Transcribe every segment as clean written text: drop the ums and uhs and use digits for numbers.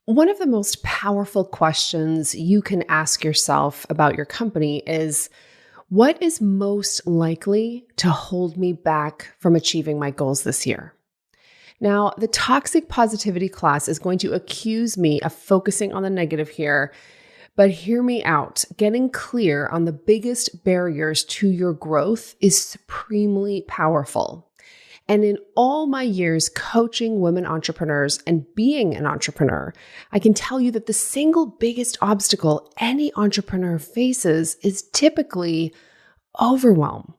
One of the most powerful questions you can ask yourself about your company is, what is most likely to hold me back from achieving my goals this year? Now, the toxic positivity class is going to accuse me of focusing on the negative here, but hear me out. Getting clear on the biggest barriers to your growth is supremely powerful. And in all my years coaching women entrepreneurs and being an entrepreneur, I can tell you that the single biggest obstacle any entrepreneur faces is typically overwhelm.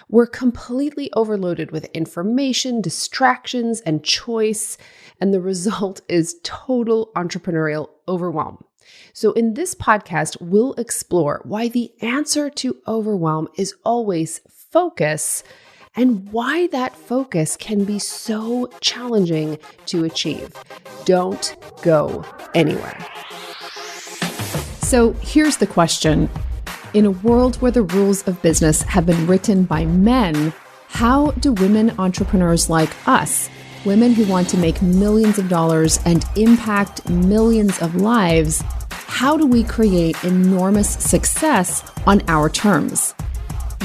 We're completely overloaded with information, distractions, and choice, and the result is total entrepreneurial overwhelm. So in this podcast, we'll explore why the answer to overwhelm is always focus, and why that focus can be so challenging to achieve. Don't go anywhere. So here's the question. In a world where the rules of business have been written by men, how do women entrepreneurs like us, women who want to make millions of dollars and impact millions of lives, how do we create enormous success on our terms?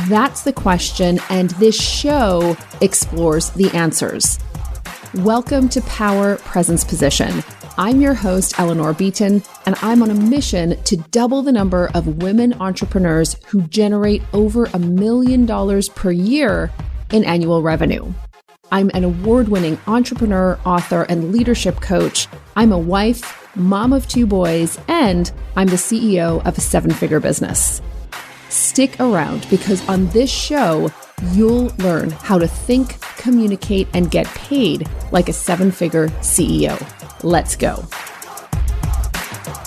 That's the question, and this show explores the answers. Welcome to Power Presence Position. I'm your host, Eleanor Beaton, and I'm on a mission to double the number of women entrepreneurs who generate over $1 million per year in annual revenue. I'm an award-winning entrepreneur, author, and leadership coach. I'm a wife, mom of 2 boys, and I'm the CEO of a 7-figure business. Stick around because on this show, you'll learn how to think, communicate, and get paid like a 7-figure CEO. Let's go.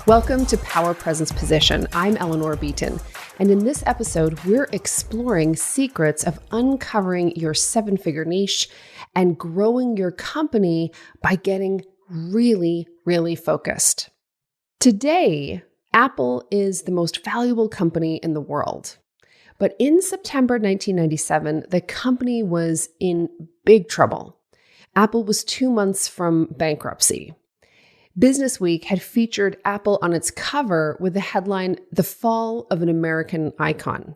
Welcome to Power Presence Position. I'm Eleanor Beaton, and in this episode, we're exploring secrets of uncovering your 7-figure niche and growing your company by getting really, really focused. Today, Apple is the most valuable company in the world. But in September 1997, the company was in big trouble. Apple was 2 months from bankruptcy. Business Week had featured Apple on its cover with the headline, "The Fall of an American Icon."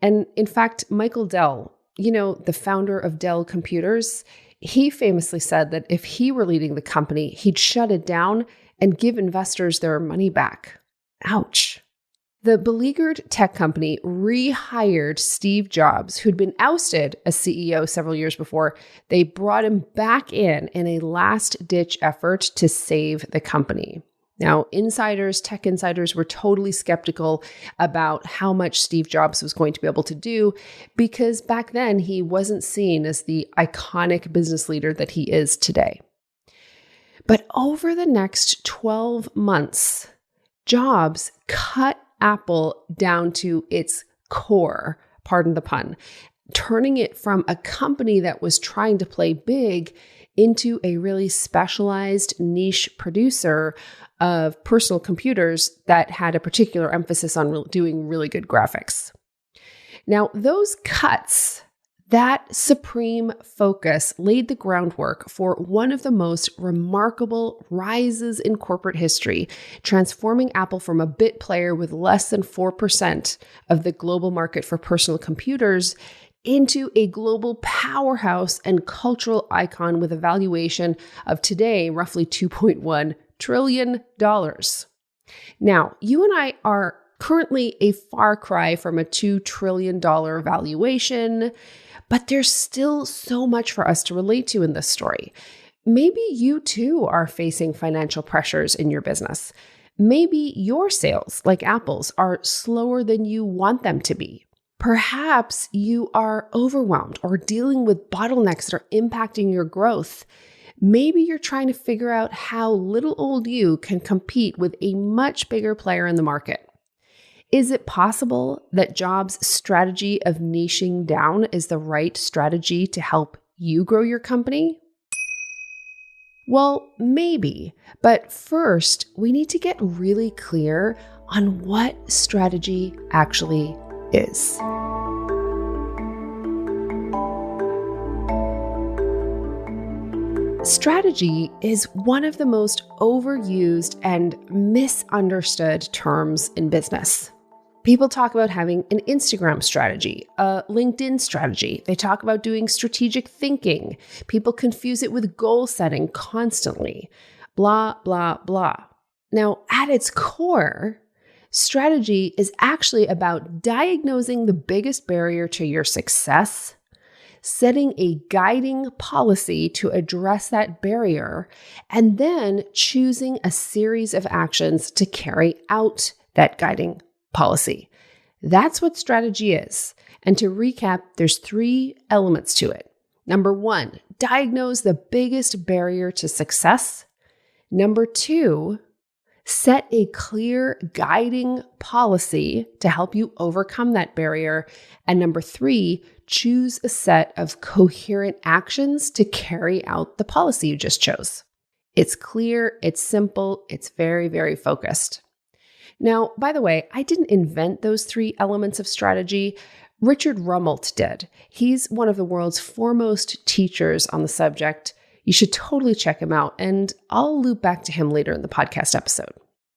And in fact, Michael Dell, the founder of Dell Computers, he famously said that if he were leading the company, he'd shut it down and give investors their money back. Ouch. The beleaguered tech company rehired Steve Jobs, who'd been ousted as CEO several years before. They brought him back in a last-ditch effort to save the company. Now, tech insiders were totally skeptical about how much Steve Jobs was going to be able to do because back then he wasn't seen as the iconic business leader that he is today. But over the next 12 months, Jobs cut Apple down to its core, pardon the pun, turning it from a company that was trying to play big into a really specialized niche producer of personal computers that had a particular emphasis on doing really good graphics. Now, those cuts, that supreme focus laid the groundwork for one of the most remarkable rises in corporate history, transforming Apple from a bit player with less than 4% of the global market for personal computers into a global powerhouse and cultural icon with a valuation of today roughly $2.1 trillion. Now, you and I are currently a far cry from a $2 trillion valuation, but there's still so much for us to relate to in this story. Maybe you too are facing financial pressures in your business. Maybe your sales, like Apple's, are slower than you want them to be. Perhaps you are overwhelmed or dealing with bottlenecks that are impacting your growth. Maybe you're trying to figure out how little old you can compete with a much bigger player in the market. Is it possible that Jobs' strategy of niching down is the right strategy to help you grow your company? Well, maybe, but first, we need to get really clear on what strategy actually is. Strategy is one of the most overused and misunderstood terms in business. People talk about having an Instagram strategy, a LinkedIn strategy. They talk about doing strategic thinking. People confuse it with goal setting constantly. Blah, blah, blah. Now, at its core, strategy is actually about diagnosing the biggest barrier to your success, setting a guiding policy to address that barrier, and then choosing a series of actions to carry out that guiding policy. That's what strategy is. And to recap, there's 3 elements to it. Number 1, diagnose the biggest barrier to success. Number 2, set a clear guiding policy to help you overcome that barrier. And number 3, choose a set of coherent actions to carry out the policy you just chose. It's clear, it's simple, it's very, very focused. Now, by the way, I didn't invent those 3 elements of strategy. Richard Rummelt did. He's one of the world's foremost teachers on the subject. You should totally check him out, and I'll loop back to him later in the podcast episode.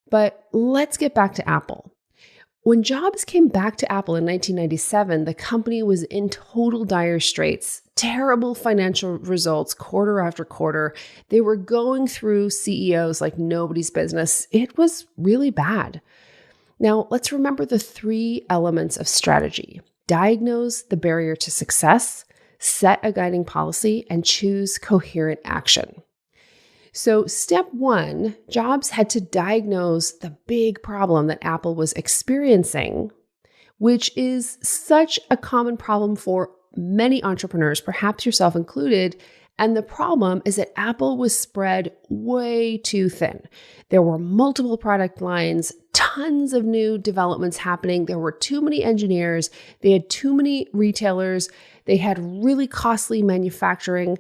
But let's get back to Apple. When Jobs came back to Apple in 1997, the company was in total dire straits, terrible financial results quarter after quarter. They were going through CEOs like nobody's business. It was really bad. Now, let's remember the 3 elements of strategy. Diagnose the barrier to success, set a guiding policy, and choose coherent action. So step 1, Jobs had to diagnose the big problem that Apple was experiencing, which is such a common problem for many entrepreneurs, perhaps yourself included. And the problem is that Apple was spread way too thin. There were multiple product lines, tons of new developments happening. There were too many engineers. They had too many retailers. They had really costly manufacturing.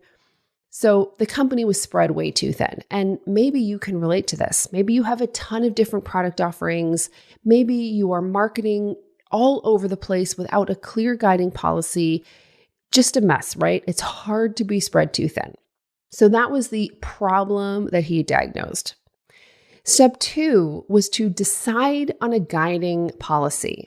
So the company was spread way too thin. And maybe you can relate to this. Maybe you have a ton of different product offerings. Maybe you are marketing all over the place without a clear guiding policy. Just a mess, right? It's hard to be spread too thin. So that was the problem that he diagnosed. Step 2 was to decide on a guiding policy.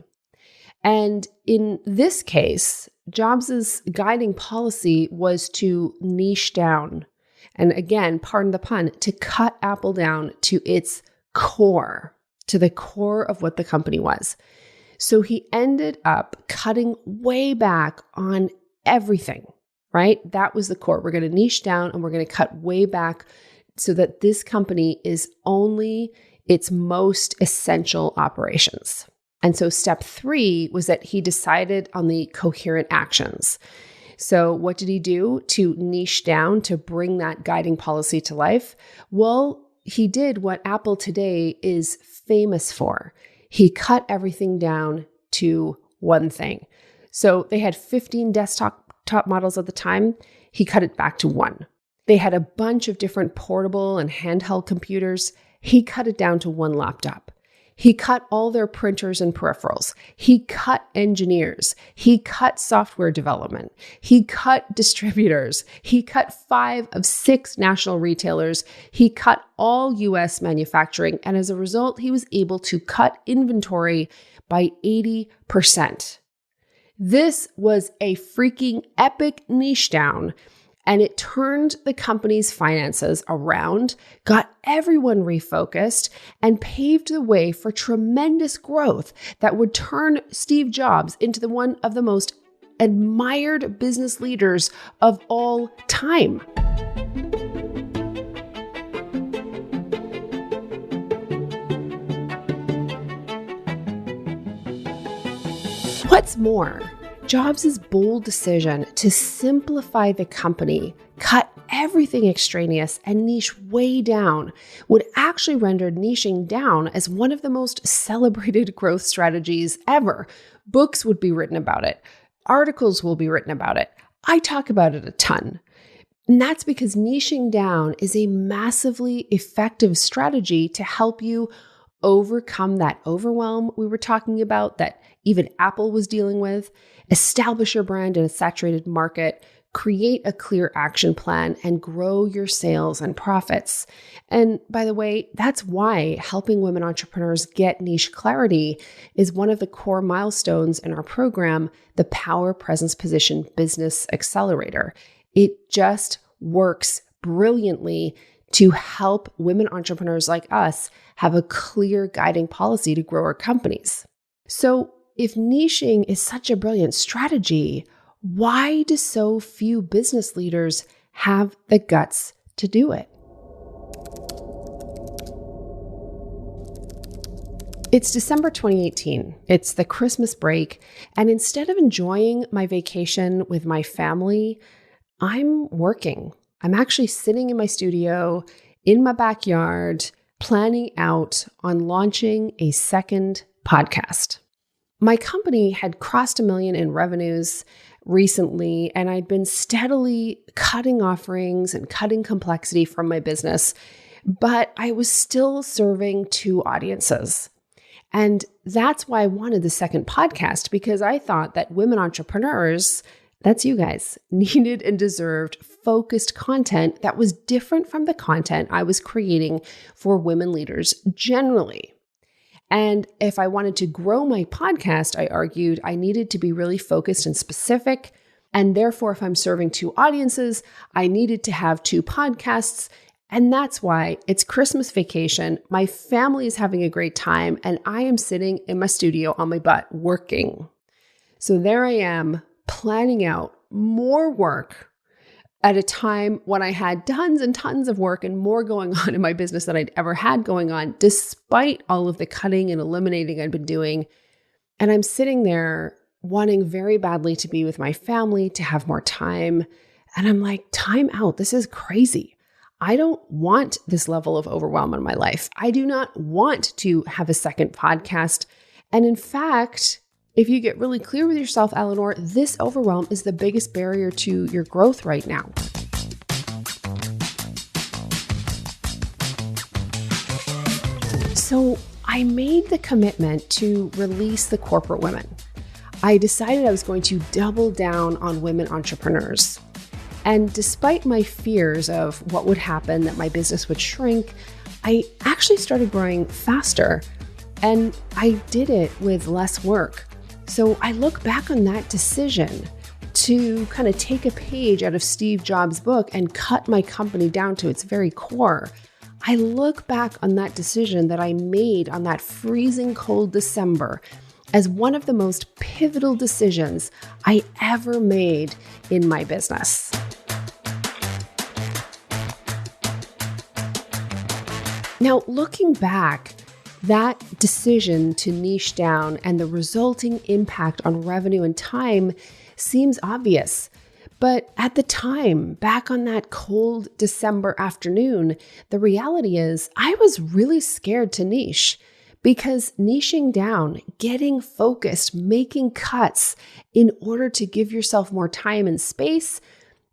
And in this case, Jobs' guiding policy was to niche down. And again, pardon the pun, to cut Apple down to its core, to the core of what the company was. So he ended up cutting way back on everything, right? That was the core. We're going to niche down and we're going to cut way back so that this company is only its most essential operations. And so step 3 was that he decided on the coherent actions. So what did he do to niche down, to bring that guiding policy to life? Well, he did what Apple today is famous for. He cut everything down to one thing. So they had 15 desktop models at the time. He cut it back to 1. They had a bunch of different portable and handheld computers. He cut it down to 1 laptop. He cut all their printers and peripherals. He cut engineers. He cut software development. He cut distributors. He cut 5 of 6 national retailers. He cut all US manufacturing. And as a result, he was able to cut inventory by 80%. This was a freaking epic niche down. And it turned the company's finances around, got everyone refocused, and paved the way for tremendous growth that would turn Steve Jobs into one of the most admired business leaders of all time. What's more, Jobs' bold decision to simplify the company, cut everything extraneous, and niche way down would actually render niching down as one of the most celebrated growth strategies ever. Books would be written about it. Articles will be written about it. I talk about it a ton. And that's because niching down is a massively effective strategy to help you overcome that overwhelm we were talking about that even Apple was dealing with, establish your brand in a saturated market, create a clear action plan, and grow your sales and profits. And by the way, that's why helping women entrepreneurs get niche clarity is one of the core milestones in our program, the Power Presence Position Business Accelerator. It just works brilliantly to help women entrepreneurs like us have a clear guiding policy to grow our companies. So if niching is such a brilliant strategy, why do so few business leaders have the guts to do it? It's December 2018. It's the Christmas break, and instead of enjoying my vacation with my family, I'm working. I'm actually sitting in my studio in my backyard, planning out on launching a second podcast. My company had crossed $1 million in revenues recently, and I'd been steadily cutting offerings and cutting complexity from my business, but I was still serving 2 audiences. And that's why I wanted the second podcast, because I thought that women entrepreneurs, that's you guys, needed and deserved focused content that was different from the content I was creating for women leaders generally. And if I wanted to grow my podcast, I argued I needed to be really focused and specific. And therefore, if I'm serving 2 audiences, I needed to have 2 podcasts. And that's why it's Christmas vacation. My family is having a great time, and I am sitting in my studio on my butt working. So there I am, planning out more work at a time when I had tons and tons of work and more going on in my business than I'd ever had going on, despite all of the cutting and eliminating I'd been doing. And I'm sitting there wanting very badly to be with my family, to have more time. And I'm like, time out. This is crazy. I don't want this level of overwhelm in my life. I do not want to have a second podcast. And in fact, if you get really clear with yourself, Eleanor, this overwhelm is the biggest barrier to your growth right now. So I made the commitment to release the corporate women. I decided I was going to double down on women entrepreneurs. And despite my fears of what would happen, that my business would shrink, I actually started growing faster. And I did it with less work. So I look back on that decision to kind of take a page out of Steve Jobs' book and cut my company down to its very core. I look back on that decision that I made on that freezing cold December as one of the most pivotal decisions I ever made in my business. Now, looking back, that decision to niche down and the resulting impact on revenue and time seems obvious. But at the time, back on that cold December afternoon, the reality is I was really scared to niche, because niching down, getting focused, making cuts in order to give yourself more time and space,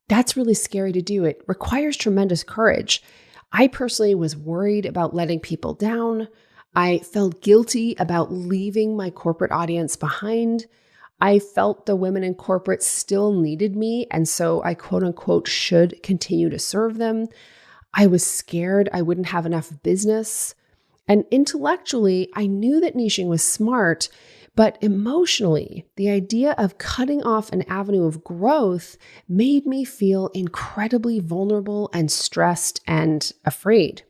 that's really scary to do. It requires tremendous courage. I personally was worried about letting people down. I felt guilty about leaving my corporate audience behind. I felt the women in corporate still needed me, and so I quote unquote should continue to serve them. I was scared I wouldn't have enough business. And intellectually, I knew that niching was smart, but emotionally, the idea of cutting off an avenue of growth made me feel incredibly vulnerable and stressed and afraid.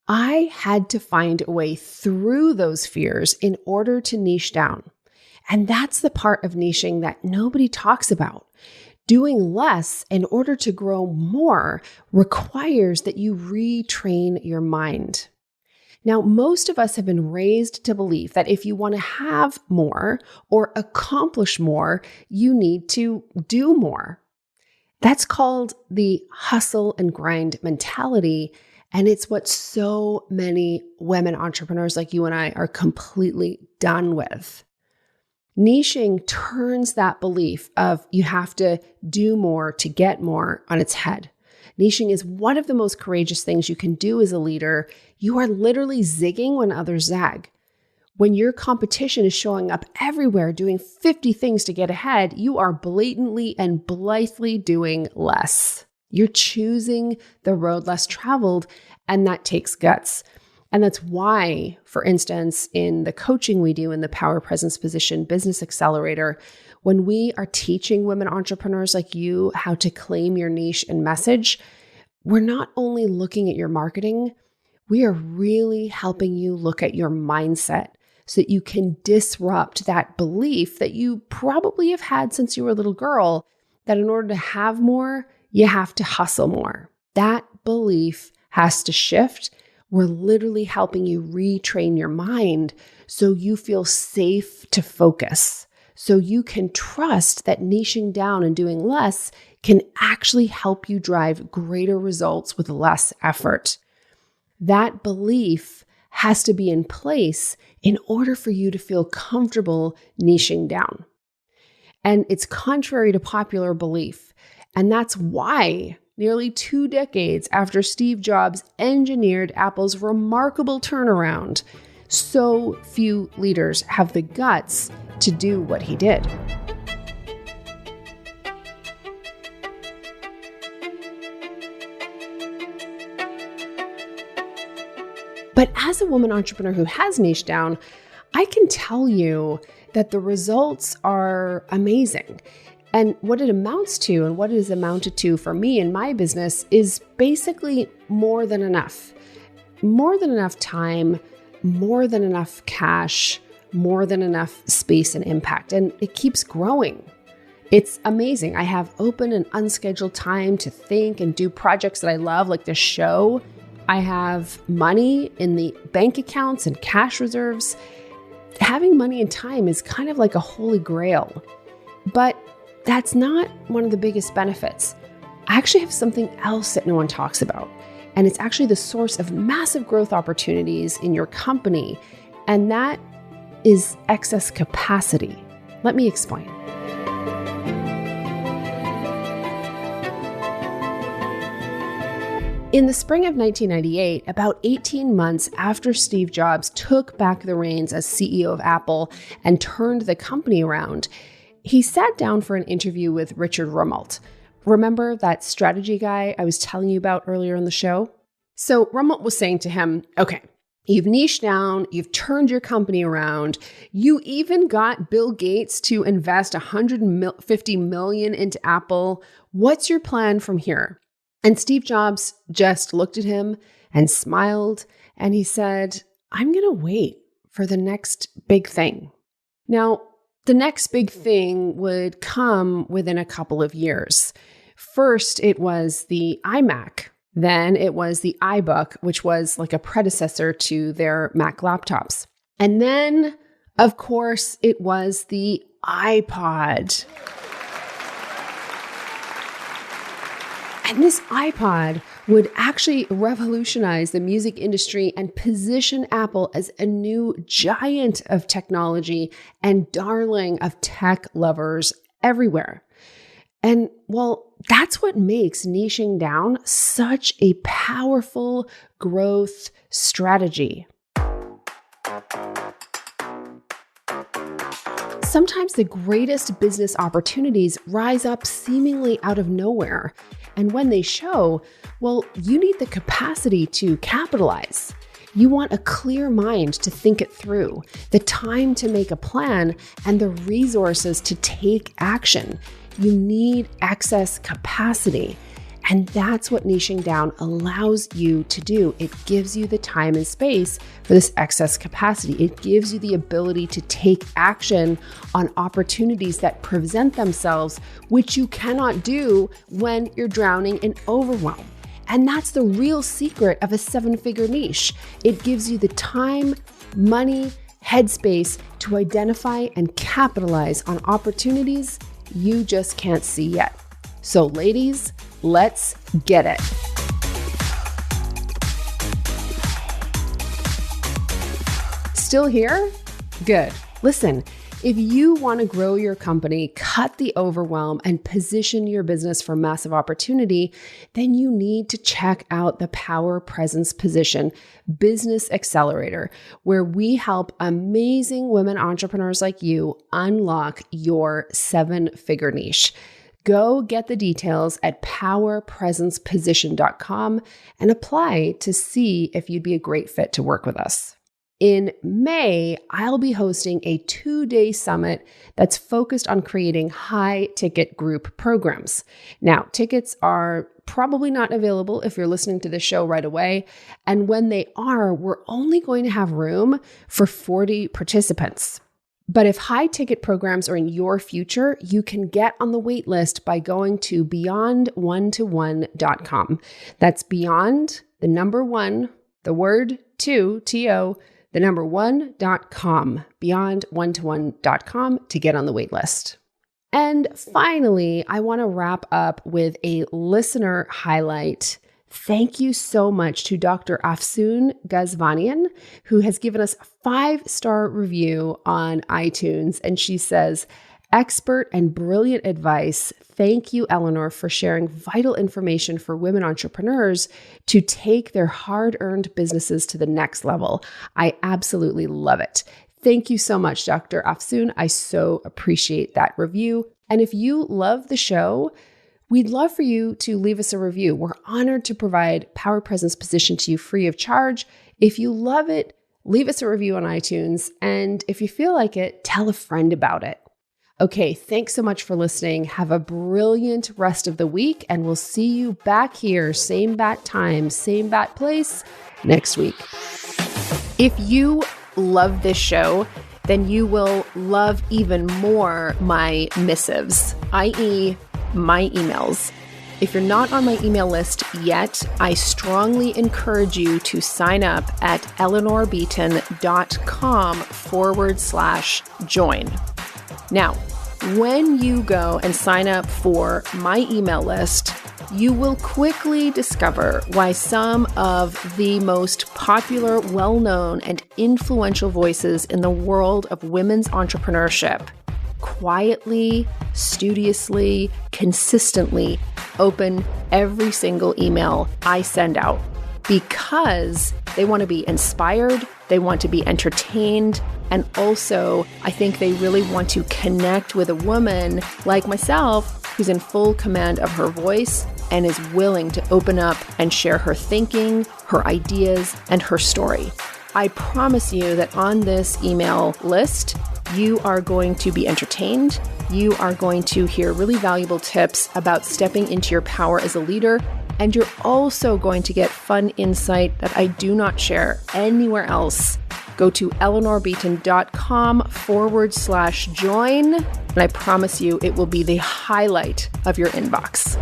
I had to find a way through those fears in order to niche down. And that's the part of niching that nobody talks about. Doing less in order to grow more requires that you retrain your mind. Now, most of us have been raised to believe that if you want to have more or accomplish more, you need to do more. That's called the hustle and grind mentality. And it's what so many women entrepreneurs like you and I are completely done with. Niching turns that belief of you have to do more to get more on its head. Niching is one of the most courageous things you can do as a leader. You are literally zigging when others zag. When your competition is showing up everywhere, doing 50 things to get ahead, you are blatantly and blithely doing less. You're choosing the road less traveled, and that takes guts. And that's why, for instance, in the coaching we do in the Power Presence Position Business Accelerator, when we are teaching women entrepreneurs like you how to claim your niche and message, we're not only looking at your marketing, we are really helping you look at your mindset so that you can disrupt that belief that you probably have had since you were a little girl, that in order to have more, you have to hustle more. That belief has to shift. We're literally helping you retrain your mind so you feel safe to focus, so you can trust that niching down and doing less can actually help you drive greater results with less effort. That belief has to be in place in order for you to feel comfortable niching down. And it's contrary to popular belief. And that's why nearly 2 decades after Steve Jobs engineered Apple's remarkable turnaround, so few leaders have the guts to do what he did. But as a woman entrepreneur who has niched down, I can tell you that the results are amazing. And what it amounts to and what it has amounted to for me in my business is basically more than enough. More than enough time, more than enough cash, more than enough space and impact. And it keeps growing. It's amazing. I have open and unscheduled time to think and do projects that I love, like this show. I have money in the bank accounts and cash reserves. Having money and time is kind of like a holy grail. But that's not one of the biggest benefits. I actually have something else that no one talks about. And it's actually the source of massive growth opportunities in your company. And that is excess capacity. Let me explain. In the spring of 1998, about 18 months after Steve Jobs took back the reins as CEO of Apple and turned the company around, he sat down for an interview with Richard Rumelt. Remember that strategy guy I was telling you about earlier in the show? So Rumelt was saying to him, okay, you've niched down, you've turned your company around, you even got Bill Gates to invest $150 million into Apple. What's your plan from here? And Steve Jobs just looked at him and smiled, and he said, I'm going to wait for the next big thing. Now, the next big thing would come within a couple of years. First, it was the iMac. Then it was the iBook, which was like a predecessor to their Mac laptops. And then, of course, it was the iPod. And this iPod would actually revolutionize the music industry and position Apple as a new giant of technology and darling of tech lovers everywhere. And well, that's what makes niching down such a powerful growth strategy. Sometimes the greatest business opportunities rise up seemingly out of nowhere. And when they show, well, you need the capacity to capitalize. You want a clear mind to think it through, the time to make a plan, and the resources to take action. You need excess capacity. And that's what niching down allows you to do. It gives you the time and space for this excess capacity. It gives you the ability to take action on opportunities that present themselves, which you cannot do when you're drowning in overwhelm. And that's the real secret of a 7-figure niche. It gives you the time, money, headspace to identify and capitalize on opportunities you just can't see yet. So ladies, let's get it. Still here? Good. Listen, If you want to grow your company, cut the overwhelm, and position your business for massive opportunity, then you need to check out the Power Presence Position Business Accelerator, where we help amazing women entrepreneurs like you unlock your 7-figure niche. Go get the details at powerpresenceposition.com and apply to see if you'd be a great fit to work with us. In May, I'll be hosting a 2-day summit that's focused on creating high-ticket group programs. Now, tickets are probably not available if you're listening to the show right away. And when they are, we're only going to have room for 40 participants. But if high-ticket programs are in your future, you can get on the wait list by going to beyond1to1.com. That's beyond, the number 1, the word 2, T-O, the number 1.com, beyond1to1.com to get on the wait list. And finally, I want to wrap up with a listener highlight. Thank you so much to Dr. Afsoon Ghazvanian, who has given us a 5-star review on iTunes. And she says, expert and brilliant advice. Thank you, Eleanor, for sharing vital information for women entrepreneurs to take their hard-earned businesses to the next level. I absolutely love it. Thank you so much, Dr. Afsoon. I so appreciate that review. And if you love the show, we'd love for you to leave us a review. We're honored to provide Power Presence Position to you free of charge. If you love it, leave us a review on iTunes. And if you feel like it, tell a friend about it. Okay, thanks so much for listening. Have a brilliant rest of the week, and we'll see you back here, same bat time, same bat place, next week. If you love this show, then you will love even more my missives, i.e., my emails. If you're not on my email list yet, I strongly encourage you to sign up at eleanorbeaton.com/join. Now, when you go and sign up for my email list, you will quickly discover why some of the most popular, well-known, and influential voices in the world of women's entrepreneurship quietly, studiously, consistently open every single email I send out, because they want to be inspired, they want to be entertained, and also I think they really want to connect with a woman like myself who's in full command of her voice and is willing to open up and share her thinking, her ideas, and her story. I promise you that on this email list, you are going to be entertained. You are going to hear really valuable tips about stepping into your power as a leader. And you're also going to get fun insight that I do not share anywhere else. Go to eleanorbeaton.com/join. And I promise you it will be the highlight of your inbox.